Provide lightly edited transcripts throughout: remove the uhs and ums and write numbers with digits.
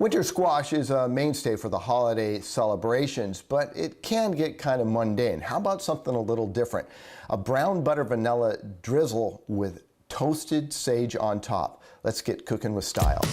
Winter squash is a mainstay for the holiday celebrations, but it can get kind of mundane. How about something a little different? A brown butter vanilla drizzle with toasted sage on top. Let's get cooking with style.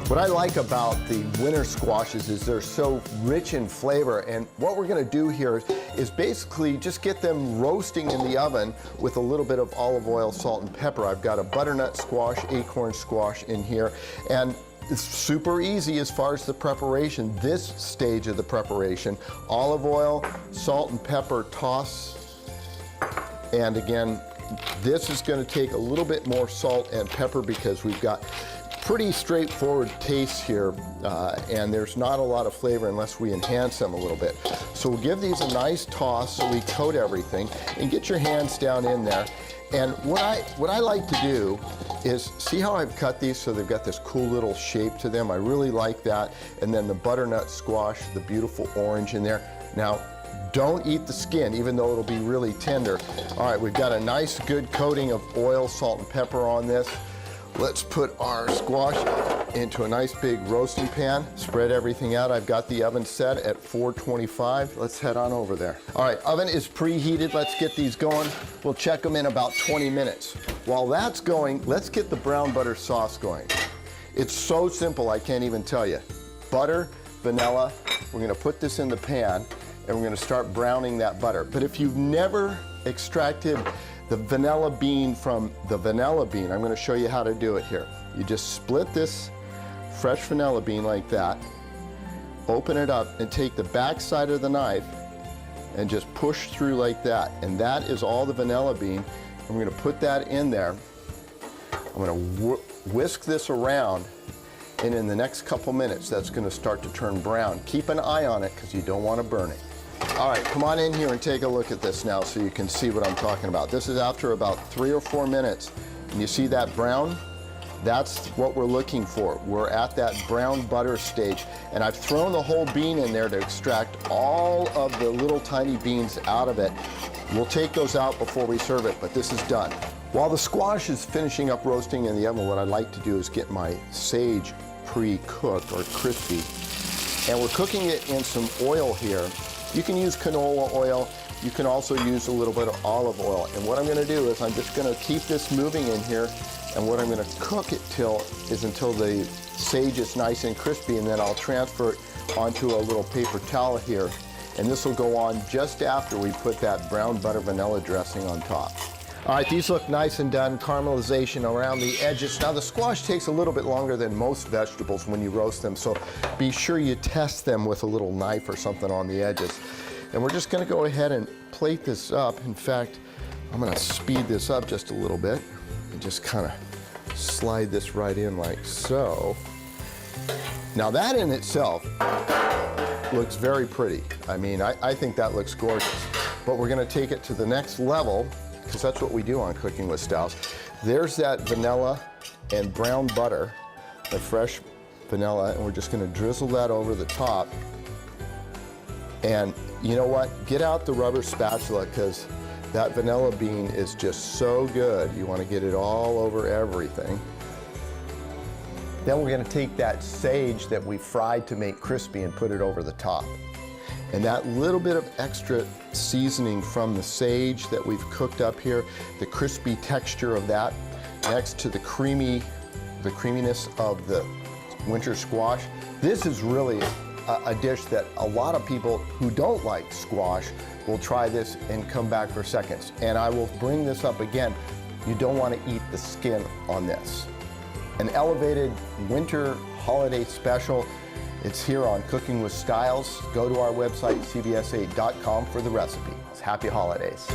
What I like about the winter squashes is they're so rich in flavor, and what we're going to do here is basically just get them roasting in the oven with a little bit of olive oil, salt, and pepper. I've got a butternut squash, acorn squash in here, and it's super easy as far as the preparation. This stage of the preparation, olive oil, salt, and pepper, toss, and again, this is going to take a little bit more salt and pepper because we've got pretty straightforward taste here, and there's not a lot of flavor unless we enhance them a little bit. So we'll give these a nice toss so we coat everything, and get your hands down in there. And what I like to do is, see how I've cut these so they've got this cool little shape to them? I really like that. And then the butternut squash, the beautiful orange in there. Now, don't eat the skin, even though it'll be really tender. All right, we've got a nice good coating of oil, salt, and pepper on this. Let's put our squash into a nice big roasting pan. Spread everything out. I've got the oven set at 425. Let's head on over there. All right, oven is preheated. Let's get these going. We'll check them in about 20 minutes. While that's going, let's get the brown butter sauce going. It's so simple, I can't even tell you. Butter, vanilla, we're gonna put this in the pan, and we're gonna start browning that butter. But if you've never extracted the vanilla bean from the vanilla bean, I'm going to show you how to do it here. You just split this fresh vanilla bean like that, open it up, and take the back side of the knife and just push through like that. And that is all the vanilla bean. I'm going to put that in there. I'm going to whisk this around, and in the next couple minutes that's going to start to turn brown. Keep an eye on it because you don't want to burn it. All right, come on in here and take a look at this now so you can see what I'm talking about. This is after about 3 or 4 minutes. And you see that brown? That's what we're looking for. We're at that brown butter stage. And I've thrown the whole bean in there to extract all of the little tiny beans out of it. We'll take those out before we serve it, but this is done. While the squash is finishing up roasting in the oven, what I'd like to do is get my sage pre-cooked or crispy. And we're cooking it in some oil here. You can use canola oil. You can also use a little bit of olive oil. And what I'm going to do is I'm just going to keep this moving in here. And what I'm going to cook it until the sage is nice and crispy. And then I'll transfer it onto a little paper towel here. And this will go on just after we put that brown butter vanilla dressing on top. All right, these look nice and done, caramelization around the edges. Now the squash takes a little bit longer than most vegetables when you roast them, so be sure you test them with a little knife or something on the edges. And we're just gonna go ahead and plate this up. In fact, I'm gonna speed this up just a little bit and just kind of slide this right in like so. Now that in itself looks very pretty. I mean, I think that looks gorgeous. But we're gonna take it to the next level, because that's what we do on Cooking with Styles. There's that vanilla and brown butter, the fresh vanilla, and we're just gonna drizzle that over the top. And you know what? Get out the rubber spatula, because that vanilla bean is just so good. You wanna get it all over everything. Then we're gonna take that sage that we fried to make crispy and put it over the top. And that little bit of extra seasoning from the sage that we've cooked up here, the crispy texture of that, next to the creaminess of the winter squash. This is really a dish that a lot of people who don't like squash will try this and come back for seconds. And I will bring this up again. You don't want to eat the skin on this. An elevated winter holiday special. It's here on Cooking with Styles. Go to our website, cbs8.com, for the recipe. Happy holidays.